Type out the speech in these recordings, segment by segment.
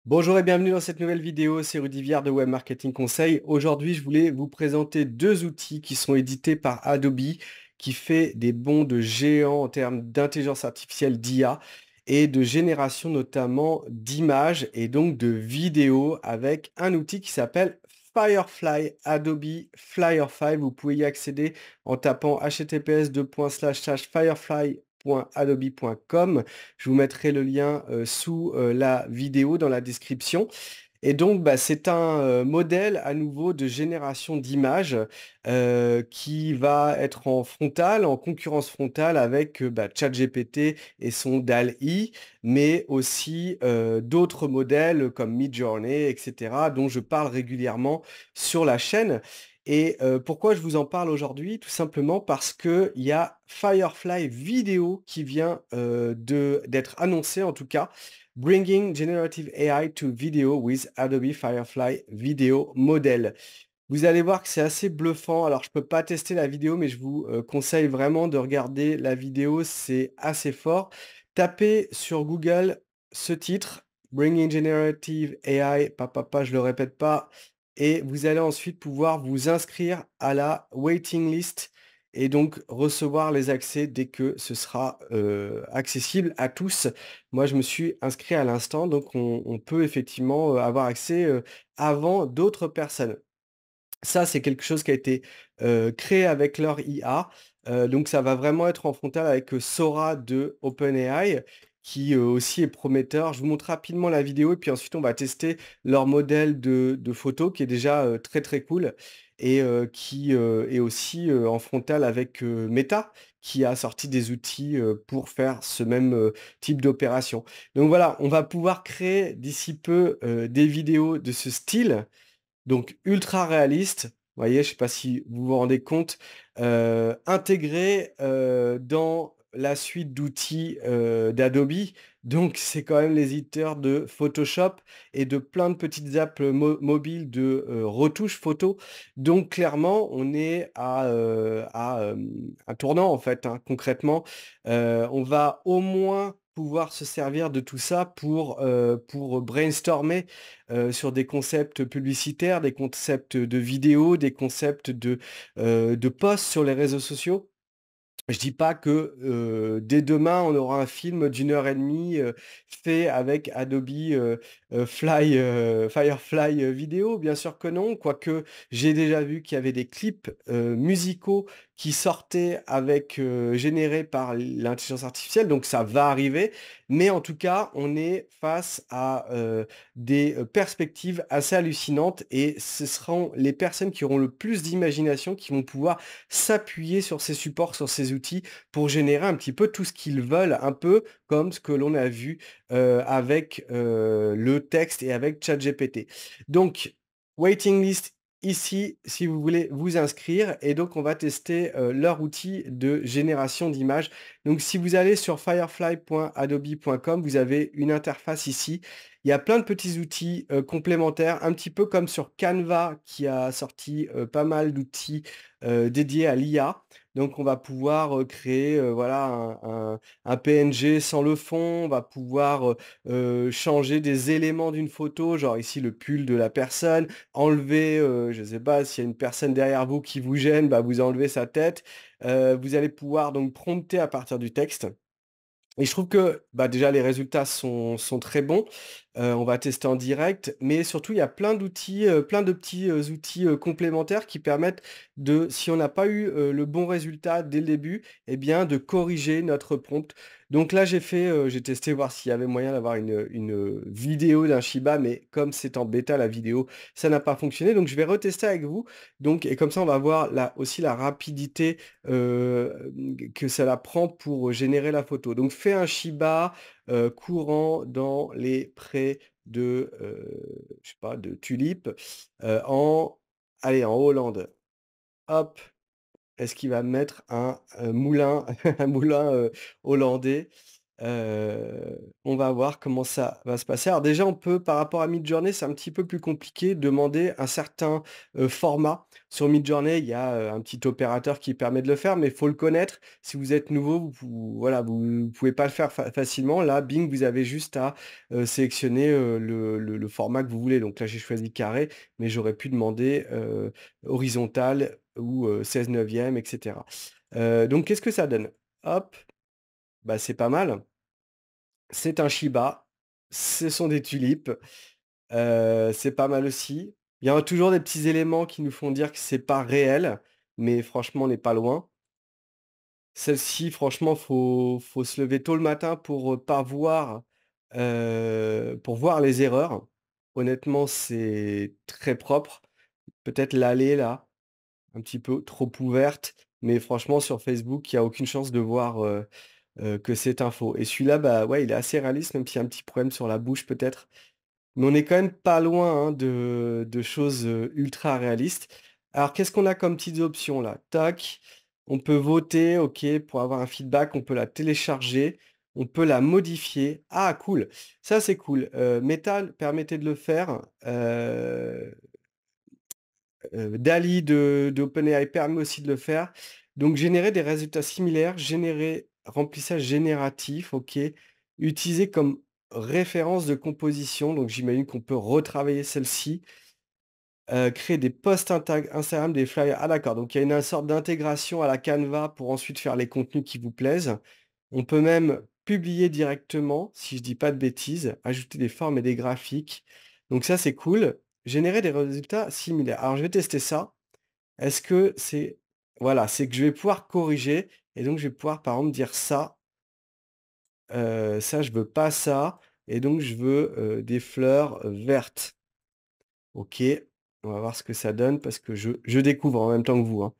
Bonjour et bienvenue dans cette nouvelle vidéo, c'est Rudy Viard de Web Marketing Conseil. Aujourd'hui, je voulais vous présenter deux outils qui sont édités par Adobe, qui fait des bonds de géant en termes d'intelligence artificielle d'IA et de génération notamment d'images et donc de vidéos avec un outil qui s'appelle Firefly, Adobe Firefly. Vous pouvez y accéder en tapant https://firefly.adobe.com. Je vous mettrai le lien sous la vidéo dans la description. Et donc, bah, c'est un modèle à nouveau de génération d'images qui va être en frontal, en concurrence frontale avec bah, ChatGPT et son DALL-E, mais aussi d'autres modèles comme Midjourney, etc., dont je parle régulièrement sur la chaîne. Et pourquoi je vous en parle aujourd'hui? Tout simplement parce qu'il y a Firefly Vidéo qui vient d'être annoncé en tout cas. Bringing Generative AI to Video with Adobe Firefly Video Model. Vous allez voir que c'est assez bluffant. Alors, je peux pas tester la vidéo, mais je vous conseille vraiment de regarder la vidéo. C'est assez fort. Tapez sur Google ce titre, Bringing Generative AI, je le répète pas, et vous allez ensuite pouvoir vous inscrire à la waiting list et donc recevoir les accès dès que ce sera accessible à tous. Moi, je me suis inscrit à l'instant, donc on peut effectivement avoir accès avant d'autres personnes. Ça, c'est quelque chose qui a été créé avec leur IA, donc ça va vraiment être en frontal avec Sora de OpenAI, qui aussi est prometteur. Je vous montre rapidement la vidéo et puis ensuite on va tester leur modèle de photo qui est déjà très, très cool et qui est aussi en frontal avec Meta, qui a sorti des outils pour faire ce même type d'opération. Donc voilà, on va pouvoir créer d'ici peu des vidéos de ce style, donc ultra réaliste, vous voyez, je sais pas si vous vous rendez compte, intégré, dans la suite d'outils, d'Adobe. Donc c'est quand même les éditeurs de Photoshop et de plein de petites apps, mobiles de, retouches photo. Donc clairement, on est à un tournant en fait, hein, concrètement. On va au moins pouvoir se servir de tout ça pour brainstormer sur des concepts publicitaires, des concepts de vidéos, des concepts de posts sur les réseaux sociaux. Je dis pas que, dès demain, on aura un film d'une heure et demie, fait avec Adobe, Firefly, Vidéo, bien sûr que non. Quoique, j'ai déjà vu qu'il y avait des clips, musicaux qui sortaient avec, générés par l'intelligence artificielle, donc ça va arriver. Mais en tout cas, on est face à, des, perspectives assez hallucinantes et ce seront les personnes qui auront le plus d'imagination qui vont pouvoir s'appuyer sur ces supports, sur ces outils pour générer un petit peu tout ce qu'ils veulent, un peu comme ce que l'on a vu, avec, le texte et avec ChatGPT. Donc, waiting list ici, si vous voulez vous inscrire et donc on va tester, leur outil de génération d'images. Donc si vous allez sur firefly.adobe.com, vous avez une interface ici. Il y a plein de petits outils, complémentaires, un petit peu comme sur Canva qui a sorti, pas mal d'outils dédié à l'IA. Donc on va pouvoir, créer, voilà un PNG sans le fond, on va pouvoir, changer des éléments d'une photo, genre ici le pull de la personne, enlever, je ne sais pas, s'il y a une personne derrière vous qui vous gêne, bah, vous enlevez sa tête. Vous allez pouvoir donc prompter à partir du texte. Et je trouve que, bah, déjà les résultats sont très bons. On va tester en direct, mais surtout il y a plein d'outils, plein de petits, outils, complémentaires qui permettent de, si on n'a pas eu, le bon résultat dès le début, eh bien de corriger notre prompt. Donc là j'ai testé voir s'il y avait moyen d'avoir une vidéo d'un Shiba, mais comme c'est en bêta la vidéo, ça n'a pas fonctionné. Donc je vais retester avec vous. Donc et comme ça on va voir aussi la rapidité, que ça prend pour générer la photo. Donc fais un Shiba, courant dans les prés de, je sais pas, de tulipes, en allez, en Hollande. Hop, est-ce qu'il va mettre un moulin un moulin, hollandais? On va voir comment ça va se passer. Alors déjà, on peut par rapport à Midjourney, c'est un petit peu plus compliqué, demander un certain, format. Sur Midjourney, il y a, un petit opérateur qui permet de le faire, mais il faut le connaître. Si vous êtes nouveau, vous pouvez pas le faire facilement. Là, bing, vous avez juste à, sélectionner, le format que vous voulez. Donc là, j'ai choisi carré, mais j'aurais pu demander, horizontal ou, 16/9 et cetera. Donc qu'est-ce que ça donne? Hop, bah, c'est pas mal. C'est un Shiba, ce sont des tulipes, c'est pas mal aussi. Il y a toujours des petits éléments qui nous font dire que c'est pas réel, mais franchement, on n'est pas loin. Celle-ci, franchement, faut se lever tôt le matin pour, pas voir, pour voir les erreurs. Honnêtement, c'est très propre. Peut-être l'allée là, un petit peu trop ouverte, mais franchement sur Facebook, il y a aucune chance de voir, que c'est un faux et celui-là, bah, ouais, il est assez réaliste, même s'il y a un petit problème sur la bouche peut-être. Mais on est quand même pas loin, hein, de choses, ultra réalistes. Alors qu'est-ce qu'on a comme petites options là? Tac, on peut voter, OK, pour avoir un feedback, on peut la télécharger, on peut la modifier. Ah cool! Ça c'est cool. Meta permettait de le faire, DALL-E de d'OpenAI permet aussi de le faire. Donc générer des résultats similaires, générer remplissage génératif, OK. Utiliser comme référence de composition, donc j'imagine qu'on peut retravailler celle-ci. Créer des posts Instagram, des flyers. Ah d'accord, donc il y a une sorte d'intégration à la Canva pour ensuite faire les contenus qui vous plaisent. On peut même publier directement, si je dis pas de bêtises, ajouter des formes et des graphiques. Donc ça, c'est cool. Générer des résultats similaires. Alors je vais tester ça. Est-ce que c'est voilà, c'est que je vais pouvoir corriger et donc je vais pouvoir, par exemple, dire ça, ça je veux pas ça et donc je veux, des fleurs, vertes. OK, on va voir ce que ça donne parce que je découvre en même temps que vous, hein.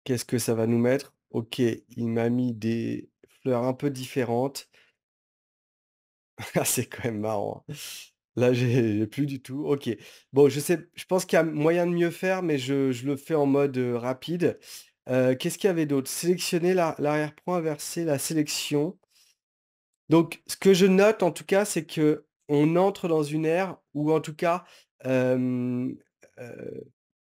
Qu'est-ce que ça va nous mettre? OK, il m'a mis des fleurs un peu différentes. Ah, c'est quand même marrant, hein. Là, j'ai plus du tout. OK. Bon, je pense qu'il y a moyen de mieux faire, mais je le fais en mode, rapide. Qu'est-ce qu'il y avait d'autre? Sélectionner l'arrière-plan, inverser la sélection. Donc, ce que je note en tout cas, c'est que on entre dans une ère où en tout cas, hem,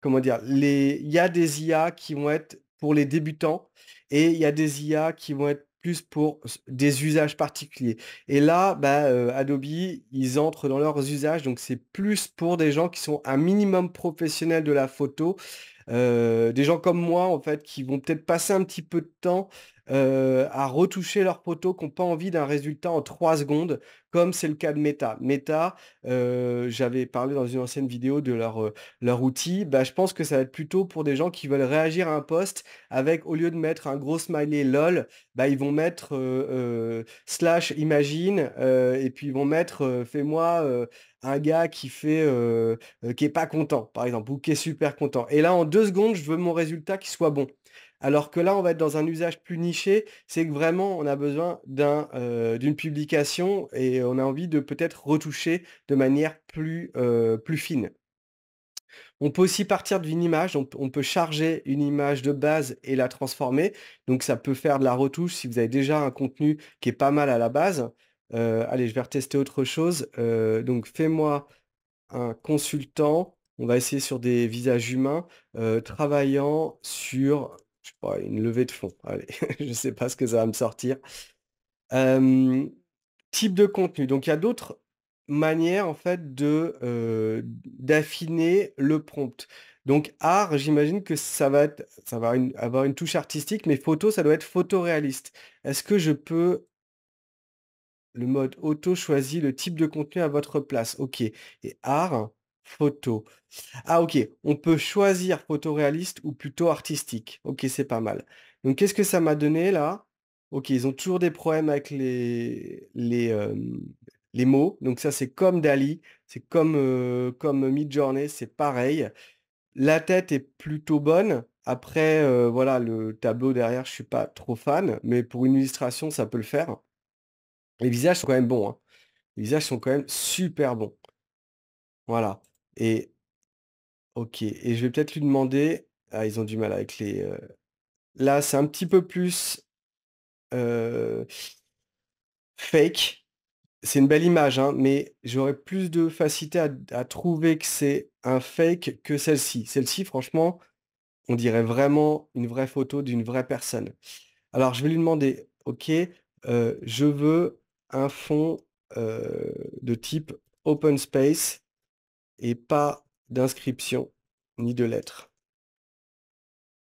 comment dire? Il y a des IA qui vont être pour les débutants et il y a des IA qui vont être plus pour des usages particuliers et là, bah, Adobe, ils entrent dans leurs usages, donc c'est plus pour des gens qui sont un minimum professionnels de la photo. Des gens comme moi, en fait, qui vont peut-être passer un petit peu de temps, à retoucher leurs photos, qui ont pas envie d'un résultat en 3 secondes, comme c'est le cas de Meta. Meta, j'avais parlé dans une ancienne vidéo de leur outil. Bah, je pense que ça va être plutôt pour des gens qui veulent réagir à un post avec, au lieu de mettre un gros smiley LOL, bah, ils vont mettre, slash imagine, et puis ils vont mettre, fais-moi, un gars qui est pas content, par exemple, ou qui est super content. Et là, en 2 secondes, je veux mon résultat qui soit bon. Alors que là, on va être dans un usage plus niché, c'est que vraiment, on a besoin d'une publication et on a envie de peut-être retoucher de manière plus fine. On peut aussi partir d'une image, on peut charger une image de base et la transformer. Donc ça peut faire de la retouche si vous avez déjà un contenu qui est pas mal à la base. Allez, je vais retester autre chose. Donc fais-moi un consultant, on va essayer sur des visages humains, travaillant sur, je sais pas, une levée de fonds. Allez, je sais pas ce que ça va me sortir. Hem, Type de contenu, donc il y a d'autres manières en fait d'affiner le prompt. Donc art, j'imagine que ça va avoir une touche artistique, mais photo, ça doit être photoréaliste. Est-ce que je peux le mode auto choisit le type de contenu à votre place? OK et art, photo. Ah OK, on peut choisir photoréaliste ou plutôt artistique. OK, c'est pas mal. Donc qu'est-ce que ça m'a donné là? OK, ils ont toujours des problèmes avec les mots. Donc ça, c'est comme DALL-E, c'est comme Midjourney, c'est pareil. La tête est plutôt bonne. Après, voilà, le tableau derrière, je suis pas trop fan, mais pour une illustration, ça peut le faire. Les visages sont quand même bons, hein. Les visages sont quand même super bons. Voilà et OK et je vais peut-être lui demander ah ils ont du mal avec les, là c'est un petit peu plus, heu, fake. C'est une belle image, hein, mais j'aurais plus de facilité à trouver que c'est un fake que celle-ci. Celle-ci franchement, on dirait vraiment une vraie photo d'une vraie personne. Alors je vais lui demander: «OK, je veux un fond, de type open space et pas d'inscription ni de lettres»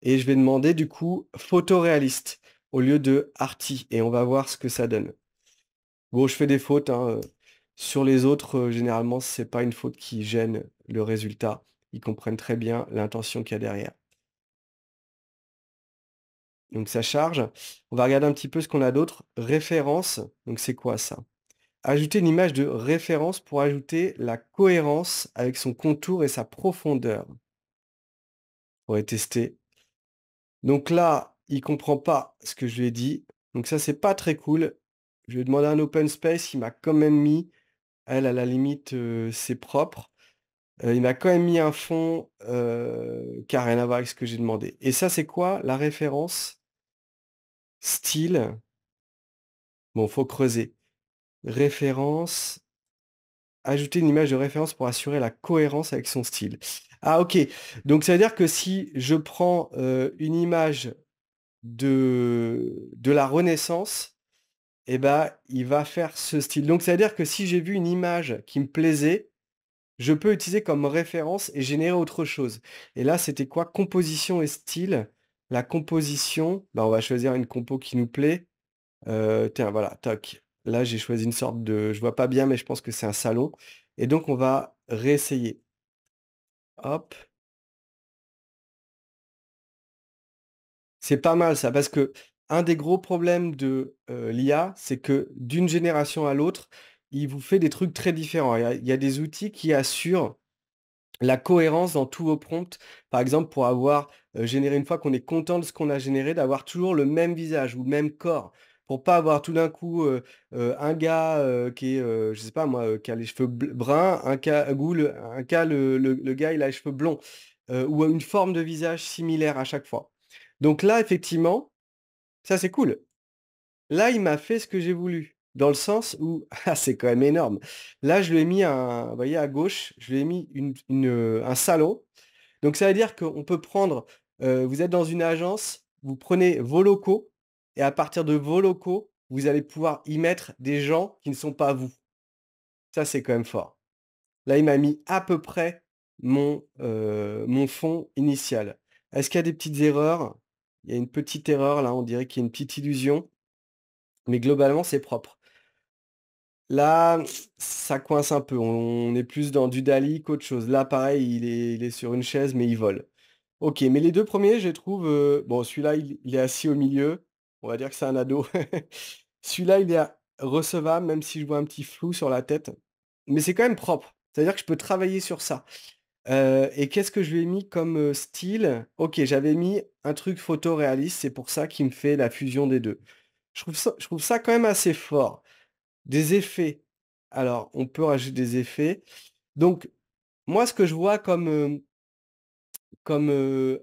et je vais demander du coup photoréaliste au lieu de arty et on va voir ce que ça donne. Bon, je fais des fautes, hein, sur les autres, généralement, c'est pas une faute qui gêne le résultat. Ils comprennent très bien l'intention qu'il y a derrière. Donc ça charge. On va regarder un petit peu ce qu'on a d'autre. Référence, donc c'est quoi ça? Ajouter une image de référence pour ajouter la cohérence avec son contour et sa profondeur. On va tester. Donc là, il comprend pas ce que je lui ai dit. Donc ça, c'est pas très cool. Je lui ai demandé un open space, il m'a quand même mis. Elle, à la limite, c'est propre. Il m'a quand même mis un fond, qui a rien à voir avec ce que j'ai demandé et ça, c'est quoi la référence? Style, bon, faut creuser. Référence, ajouter une image de référence pour assurer la cohérence avec son style. Ah OK, donc ça veut dire que si je prends, une image de la Renaissance et bah, il va faire ce style. Donc ça veut dire que si j'ai vu une image qui me plaisait, je peux utiliser comme référence et générer autre chose. Et là, c'était quoi? Composition et style. La composition, bah, on va choisir une compo qui nous plaît. Tiens, voilà, toc. Là, j'ai choisi une sorte de je vois pas bien, mais je pense que c'est un salon et donc on va réessayer. Hop. C'est pas mal ça, parce que un des gros problèmes de, l'IA, c'est que d'une génération à l'autre, il vous fait des trucs très différents. Il y a des outils qui assurent la cohérence dans tous vos prompts, par exemple pour avoir, généré une fois qu'on est content de ce qu'on a généré, d'avoir toujours le même visage ou le même corps. Pour pas avoir tout d'un coup, un gars, qui est, je sais pas moi, qui a les cheveux bruns, un cas le gars il a les cheveux blonds, ou une forme de visage similaire à chaque fois. Donc là effectivement, ça c'est cool. Là, il m'a fait ce que j'ai voulu, dans le sens où ah, c'est quand même énorme. Là, je lui ai mis vous voyez à gauche, je lui ai mis un salon. Donc ça veut dire qu'on peut prendre, vous êtes dans une agence, vous prenez vos locaux et à partir de vos locaux, vous allez pouvoir y mettre des gens qui ne sont pas vous. Ça, c'est quand même fort. Là, il m'a mis à peu près mon fond initial. Est-ce qu'il y a des petites erreurs? Il y a une petite erreur là, on dirait qu'il y a une petite illusion, mais globalement, c'est propre. Là, ça coince un peu. On est plus dans du Dali qu'autre chose. Là, pareil, il est sur une chaise, mais il vole. OK, mais les 2 premiers, je les trouve, bon, celui-là, il est assis au milieu. On va dire que c'est un ado. Celui-là, il est a recevable, même si je vois un petit flou sur la tête. Mais c'est quand même propre. C'est-à-dire que je peux travailler sur ça. Et qu'est-ce que je lui ai mis comme, style? OK, j'avais mis un truc photoréaliste, c'est pour ça qu'il me fait la fusion des 2. Je trouve ça quand même assez fort. Des effets. Alors, on peut rajouter des effets. Donc, moi, ce que je vois comme,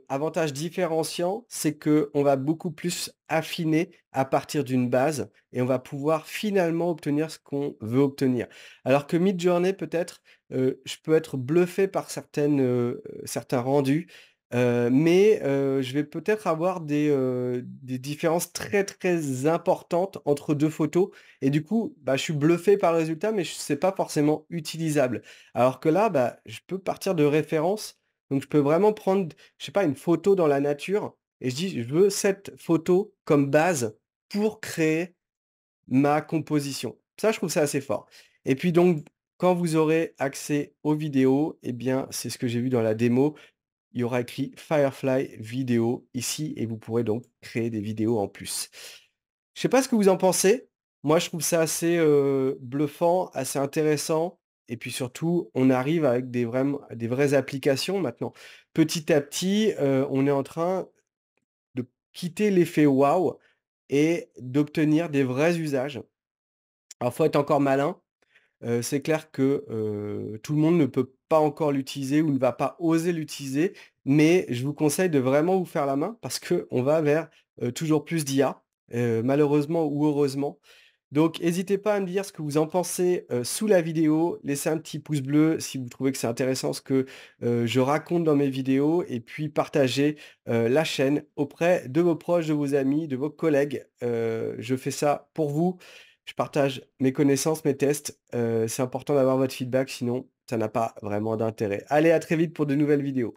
avantage différenciant, c'est qu'on va beaucoup plus affiner à partir d'une base et on va pouvoir finalement obtenir ce qu'on veut obtenir. Alors que Midjourney peut-être, je peux être bluffé par certains rendus, mais je vais peut-être avoir des différences très, très importantes entre 2 photos et du coup, bah, je suis bluffé par le résultat, mais c'est pas forcément utilisable. Alors que là, bah, je peux partir de références donc je peux vraiment prendre, je sais pas, une photo dans la nature et je dis: «Je veux cette photo comme base pour créer ma composition». Ça, je trouve ça assez fort et puis donc quand vous aurez accès aux vidéos et bien, c'est ce que j'ai vu dans la démo, il y aura écrit Firefly Vidéo ici et vous pourrez donc créer des vidéos en plus. Je sais pas ce que vous en pensez. Moi, je trouve ça assez, bluffant, assez intéressant et puis surtout, on arrive avec des vraies applications maintenant. Petit à petit, on est en train de quitter l'effet waouh et d'obtenir des vrais usages. Alors, faut être encore malin, C'est clair que, tout le monde ne peut pas encore l'utiliser ou ne va pas oser l'utiliser, mais je vous conseille de vraiment vous faire la main parce qu'on va vers, toujours plus d'IA, malheureusement ou heureusement. Donc hésitez pas à me dire ce que vous en pensez, sous la vidéo. Laissez un petit pouce bleu si vous trouvez que c'est intéressant ce que, je raconte dans mes vidéos et puis partagez, la chaîne auprès de vos proches, de vos amis, de vos collègues. Je fais ça pour vous. Je partage mes connaissances, mes tests. C'est important d'avoir votre feedback, sinon ça n'a pas vraiment d'intérêt. Allez, à très vite pour de nouvelles vidéos.